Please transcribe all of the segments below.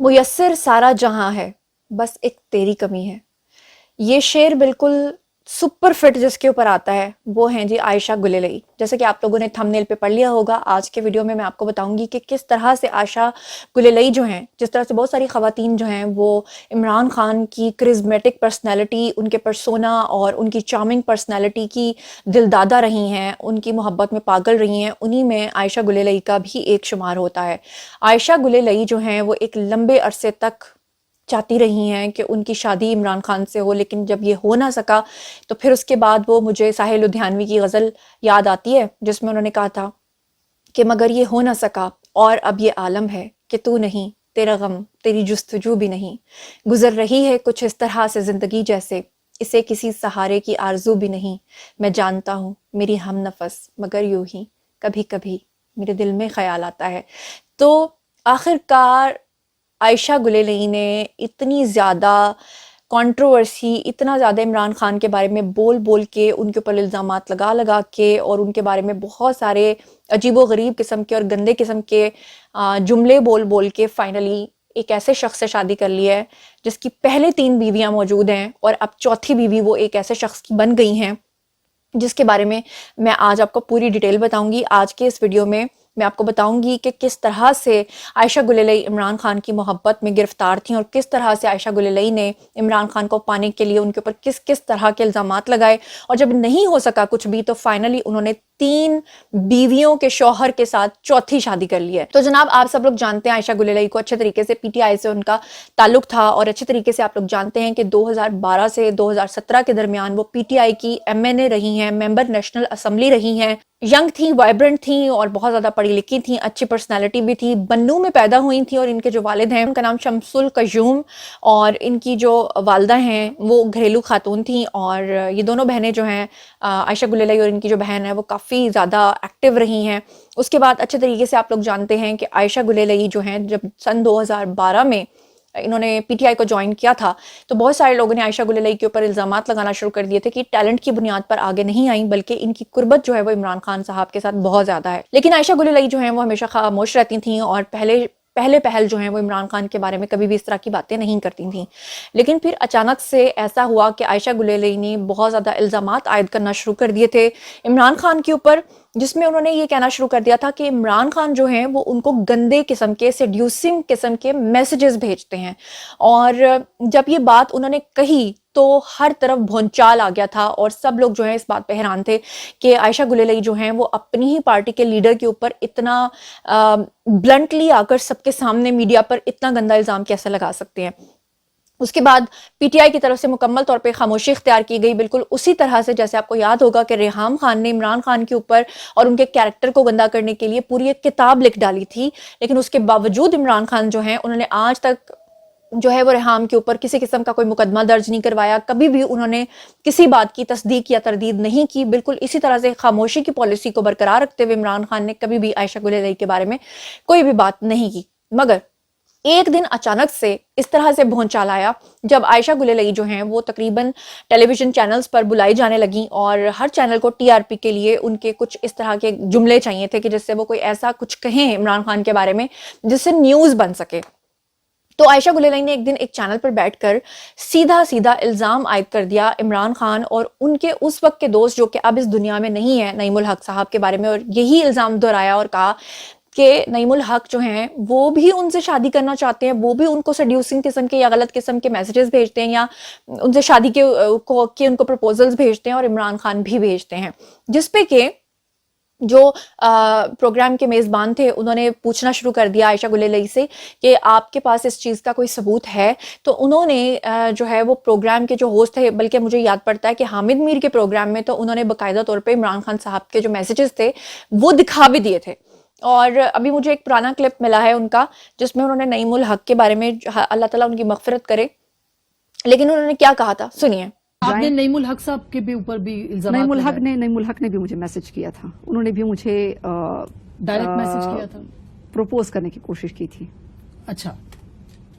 میسر سارا جہاں ہے بس ایک تیری کمی ہے. یہ شعر بالکل سپر فٹ جس کے اوپر آتا ہے وہ ہیں جی عائشہ گلیلئی. جیسے کہ آپ لوگوں نے تھمبنیل پہ پڑھ لیا ہوگا، آج کے ویڈیو میں آپ کو بتاؤں گی کہ کس طرح سے عائشہ گلیلئی جو ہیں، جس طرح سے بہت ساری خواتین جو ہیں وہ عمران خان کی کرزمیٹک پرسنالٹی، ان کے پرسونا اور ان کی چارمنگ پرسنالٹی کی دلدادہ رہی ہیں، ان کی محبت میں پاگل رہی ہیں، انہی میں عائشہ گلیلئی کا بھی ایک شمار ہوتا ہے. عائشہ گلیلئی جو ہیں وہ ایک لمبے عرصے تک چاہتی رہی ہیں کہ ان کی شادی عمران خان سے ہو، لیکن جب یہ ہو نہ سکا تو پھر اس کے بعد وہ مجھے ساحل لدھیانوی کی غزل یاد آتی ہے جس میں انہوں نے کہا تھا کہ مگر یہ ہو نہ سکا اور اب یہ عالم ہے کہ تو نہیں، تیرا غم تیری جستجو بھی نہیں، گزر رہی ہے کچھ اس طرح سے زندگی جیسے اسے کسی سہارے کی آرزو بھی نہیں. میں جانتا ہوں میری ہم نفس مگر یوں ہی کبھی کبھی میرے دل میں خیال آتا ہے. تو آخر کار عائشہ گلیلئی نے اتنی زیادہ کنٹروورسی، اتنا زیادہ عمران خان کے بارے میں بول بول کے، ان کے اوپر الزامات لگا لگا کے اور ان کے بارے میں بہت سارے عجیب و غریب قسم کے اور گندے قسم کے جملے بول بول کے فائنلی ایک ایسے شخص سے شادی کر لی ہے جس کی پہلے 3 بیویاں موجود ہیں اور اب چوتھی بیوی وہ ایک ایسے شخص کی بن گئی ہیں جس کے بارے میں آج آپ کو پوری ڈیٹیل بتاؤں گی. آج کے اس ویڈیو میں آپ کو بتاؤں گی کہ کس طرح سے عائشہ گلیلئی عمران خان کی محبت میں گرفتار تھیں اور کس طرح سے عائشہ گلیلئی نے عمران خان کو پانے کے لیے ان کے اوپر کس کس طرح کے الزامات لگائے، اور جب نہیں ہو سکا کچھ بھی تو فائنلی انہوں نے 3 بیویوں کے شوہر کے ساتھ چوتھی شادی کر لی ہے. تو جناب آپ سب لوگ جانتے ہیں عائشہ گلیلئی کو اچھے طریقے سے پی ٹی آئی سے ان کا تعلق تھا، اور اچھے طریقے سے آپ لوگ جانتے ہیں کہ 2012 سے 2017 کے درمیان وہ پی ٹی آئی کی MNA رہی ہیں، ممبر نیشنل اسمبلی رہی ہیں. ینگ تھیں، وائبرنٹ تھیں اور بہت زیادہ پڑھی لکھی تھیں، اچھی پرسنالٹی بھی تھی. بنو میں پیدا ہوئی تھیں اور ان کے جو والد ہیں ان کا نام شمس القیوم اور ان کی جو والدہ ہیں وہ گھریلو خاتون تھیں. اور یہ دونوں بہنیں جو ہیں عائشہ گلیلئی اور ان کی جو بہن ہے وہ کافی زیادہ ایکٹیو رہی ہیں. اس کے بعد اچھے طریقے سے آپ لوگ جانتے ہیں کہ عائشہ گلیلئی جو ہیں جب سن 2012 میں انہوں نے پی ٹی آئی کو جوائن کیا تھا تو بہت سارے لوگوں نے عائشہ گلیلئی کے اوپر الزامات لگانا شروع کر دیے تھے کہ ٹیلنٹ کی بنیاد پر آگے نہیں آئیں بلکہ ان کی قربت جو ہے وہ عمران خان صاحب کے ساتھ بہت زیادہ ہے. لیکن عائشہ گلیلئی جو ہیں وہ ہمیشہ خاموش رہتی تھیں اور پہل جو ہیں وہ عمران خان کے بارے میں کبھی بھی اس طرح کی باتیں نہیں کرتی تھیں. لیکن پھر اچانک سے ایسا ہوا کہ عائشہ گلیلئی نے بہت زیادہ الزامات عائد کرنا شروع کر دیے تھے عمران خان کے اوپر، جس میں انہوں نے یہ کہنا شروع کر دیا تھا کہ عمران خان جو ہیں وہ ان کو گندے قسم کے سیڈیوسنگ قسم کے میسیجز بھیجتے ہیں. اور جب یہ بات انہوں نے کہی تو ہر طرف بھونچال آ گیا تھا اور سب لوگ جو ہیں اس بات پہ حیران تھے کہ عائشہ گلیلئی جو ہیں وہ اپنی ہی پارٹی کے لیڈر کے اوپر اتنا بلنٹلی آ کر سب کے سامنے میڈیا پر اتنا گندا الزام کیسے لگا سکتے ہیں. اس کے بعد پی ٹی آئی کی طرف سے مکمل طور پہ خاموشی اختیار کی گئی، بالکل اسی طرح سے جیسے آپ کو یاد ہوگا کہ ریحام خان نے عمران خان کے اوپر اور ان کے کیریکٹر کو گندا کرنے کے لیے پوری ایک کتاب لکھ ڈالی تھی. لیکن اس کے باوجود عمران خان جو ہیں انہوں نے آج تک جو ہے وہ ریحام کے اوپر کسی قسم کا کوئی مقدمہ درج نہیں کروایا، کبھی بھی انہوں نے کسی بات کی تصدیق یا تردید نہیں کی. بالکل اسی طرح سے خاموشی کی پالیسی کو برقرار رکھتے ہوئے عمران خان نے کبھی بھی عائشہ گلیلئی کے بارے میں کوئی بھی بات نہیں کی. مگر ایک دن اچانک سے اس طرح سے بھونچال آیا جب عائشہ گلیلئی جو ہیں وہ تقریباً ٹیلی ویژن چینلز پر بلائی جانے لگیں اور ہر چینل کو ٹی آر پی کے لیے ان کے کچھ اس طرح کے جملے چاہیے تھے کہ جس سے وہ کوئی ایسا کچھ کہیں عمران خان کے بارے میں جس سے نیوز بن سکے. تو عائشہ گلیلئی نے ایک دن ایک چینل پر بیٹھ کر سیدھا الزام عائد کر دیا عمران خان اور ان کے اس وقت کے دوست جو کہ اب اس دنیا میں نہیں ہے، نعیم الحق صاحب کے بارے میں، اور یہی الزام دہرایا اور کہا کہ نعیم الحق جو ہیں وہ بھی ان سے شادی کرنا چاہتے ہیں، وہ بھی ان کو سیڈیوسنگ قسم کے یا غلط قسم کے میسیجز بھیجتے ہیں یا ان سے شادی کے ان کو پرپوزلز بھیجتے ہیں اور عمران خان بھی بھیجتے ہیں. جس پہ کہ جو پروگرام کے میزبان تھے انہوں نے پوچھنا شروع کر دیا عائشہ گلیلئی سے کہ آپ کے پاس اس چیز کا کوئی ثبوت ہے. تو انہوں نے جو ہے وہ پروگرام کے جو ہوسٹ تھے، بلکہ مجھے یاد پڑتا ہے کہ حامد میر کے پروگرام میں تو انہوں نے باقاعدہ طور پہ عمران خان صاحب کے جو میسیجز تھے وہ دکھا بھی دیے تھے. اور ابھی مجھے ایک پرانا کلپ ملا ہے ان کا جس میں انہوں نے نعیم الحق کے بارے میں، اللہ تعالیٰ ان کی مغفرت کرے، لیکن انہوں نے کیا کہا تھا سنیے. آپ نے نعیم الحق صاحب کے بھی اوپر بھی الزامات نعیم الحق نے بھی مجھے میسج کیا تھا، انہوں نے بھی مجھے ڈائریکٹ میسج کیا تھا، پروپوز کرنے کی کوشش کی تھی. اچھا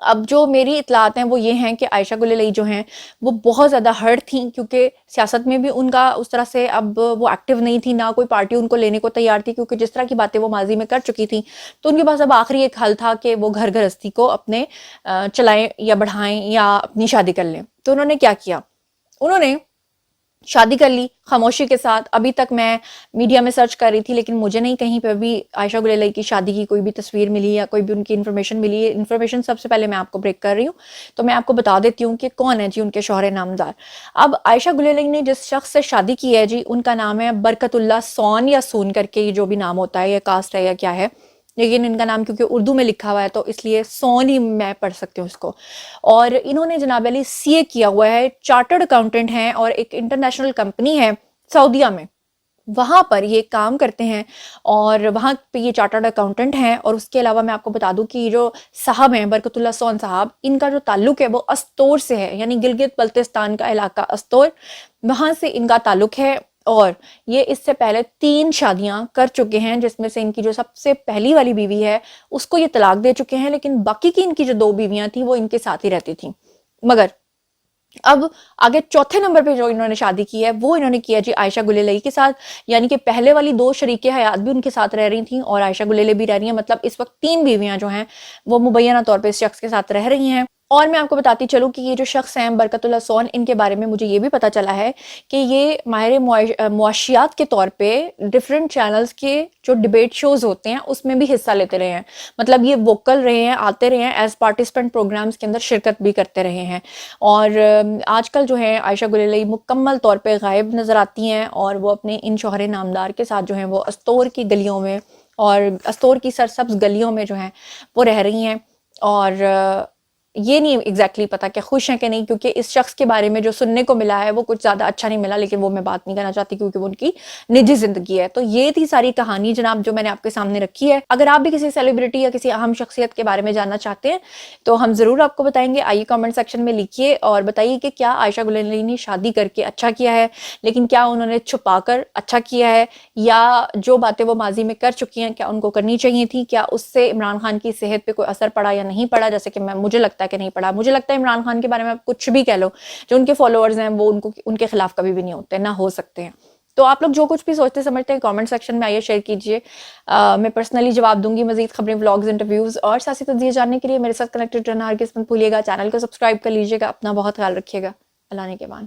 اب جو میری اطلاعات ہیں وہ یہ ہیں کہ عائشہ گل الئی جو ہیں وہ بہت زیادہ ہرٹ تھیں، کیونکہ سیاست میں بھی ان کا اس طرح سے اب وہ ایکٹیو نہیں تھی، نہ کوئی پارٹی ان کو لینے کو تیار تھی، کیونکہ جس طرح کی باتیں وہ ماضی میں کر چکی تھیں، تو ان کے پاس اب آخری ایک حل تھا کہ وہ گھر گھرستی کو اپنے چلائیں یا بڑھائیں یا اپنی شادی کر لیں. تو انہوں نے کیا کیا؟ انہوں نے شادی کر لی خاموشی کے ساتھ. ابھی تک میں میڈیا میں سرچ کر رہی تھی لیکن مجھے نہیں کہیں پہ بھی عائشہ گل الئی کی شادی کی کوئی بھی تصویر ملی یا کوئی بھی ان کی انفارمیشن ملی ہے. انفارمیشن سب سے پہلے میں آپ کو بریک کر رہی ہوں تو میں آپ کو بتا دیتی ہوں کہ کون ہے جی ان کے شوہر نامدار. اب عائشہ گل الئی نے جس شخص سے شادی کی ہے جی ان کا نام ہے برکت اللہ سون یا سون کر کے، یہ جو بھی نام ہوتا ہے یا کاسٹ ہے یا کیا ہے، لیکن ان کا نام کیونکہ اردو میں لکھا ہوا ہے تو اس لیے سون ہی میں پڑھ سکتی ہوں اس کو. اور انہوں نے جناب علی سی اے کیا ہوا ہے، چارٹرڈ اکاؤنٹنٹ ہیں اور ایک انٹرنیشنل کمپنی ہے سعودیہ میں، وہاں پر یہ کام کرتے ہیں اور وہاں پہ یہ چارٹرڈ اکاؤنٹنٹ ہیں. اور اس کے علاوہ میں آپ کو بتا دوں کہ یہ جو صاحب ہیں برکت اللہ سون صاحب، ان کا جو تعلق ہے وہ استور سے ہے، یعنی گلگت بلتستان کا علاقہ استور، وہاں سے ان کا تعلق ہے. اور یہ اس سے پہلے 3 شادیاں کر چکے ہیں، جس میں سے ان کی جو سب سے پہلی والی بیوی ہے اس کو یہ طلاق دے چکے ہیں، لیکن باقی کی ان کی جو 2 بیویاں تھیں وہ ان کے ساتھ ہی رہتی تھیں. مگر اب آگے چوتھے نمبر پہ جو انہوں نے شادی کی ہے وہ انہوں نے کیا جی عائشہ گل الئی کے ساتھ، یعنی کہ پہلے والی 2 شریک حیات بھی ان کے ساتھ رہ رہی تھیں اور عائشہ گل الئی بھی رہ رہی ہیں. مطلب اس وقت 3 بیویاں جو ہیں وہ مبینہ طور پہ اس شخص کے ساتھ رہ رہی ہیں. اور میں آپ کو بتاتی چلوں کہ یہ جو شخص ہیں برکت اللہ سون، ان کے بارے میں مجھے یہ بھی پتا چلا ہے کہ یہ ماہر معاشیات کے طور پہ ڈیفرنٹ چینلز کے جو ڈیبیٹ شوز ہوتے ہیں اس میں بھی حصہ لیتے رہے ہیں. مطلب یہ ووکل رہے ہیں، آتے رہے ہیں ایز پارٹیسپینٹ پروگرامز کے اندر شرکت بھی کرتے رہے ہیں. اور آج کل جو ہے عائشہ گل الئی مکمل طور پہ غائب نظر آتی ہیں اور وہ اپنے ان شوہر نامدار کے ساتھ جو ہیں وہ استور کی گلیوں میں اور استور کی سرسبز گلیوں میں جو ہیں وہ رہ رہی ہیں. اور یہ نہیں ایگزیکٹلی پتا کہ خوش ہیں کہ نہیں، کیونکہ اس شخص کے بارے میں جو سننے کو ملا ہے وہ کچھ زیادہ اچھا نہیں ملا، لیکن وہ میں بات نہیں کرنا چاہتی کیونکہ وہ ان کی نجی زندگی ہے. تو یہ تھی ساری کہانی جناب جو میں نے آپ کے سامنے رکھی ہے. اگر آپ بھی کسی سیلیبریٹی یا کسی اہم شخصیت کے بارے میں جاننا چاہتے ہیں تو ہم ضرور آپ کو بتائیں گے. آئیے کامنٹ سیکشن میں لکھیے اور بتائیے کہ کیا عائشہ گل الئی نے شادی کر کے اچھا کیا ہے، لیکن کیا انہوں نے چھپا کر اچھا کیا ہے، یا جو باتیں وہ ماضی میں کر چکی ہیں کیا ان کو کرنی چاہیے تھی، کیا اس سے عمران خان کی صحت پہ کوئی اثر پڑا یا نہیں پڑا. جیسے کہ مجھے لگتا ہے کہ نہیں پڑا. مجھے لگتا ہے عمران خان کے بارے میں آپ کچھ بھی کہہ لو، جو ان کے فالوورز ہیں وہ ان کے خلاف کبھی بھی نہیں ہوتے، نہ ہو سکتے ہیں. تو آپ لوگ جو کچھ بھی سوچتے سمجھتے ہیں کامنٹ سیکشن میں آئیے شیئر کیجئے. میں پرسنلی جواب دوں گی. مزید خبریں، ولاگز، انٹرویوز اور سیاسی تجزیے جاننے کے لیے میرے ساتھ کنیکٹڈ رہنا ہرگز مت بھولیے گا. چینل کو سبسکرائب کر لیجئے گا. اپنا بہت خیال رکھیے گا. اللہ نے کے مان.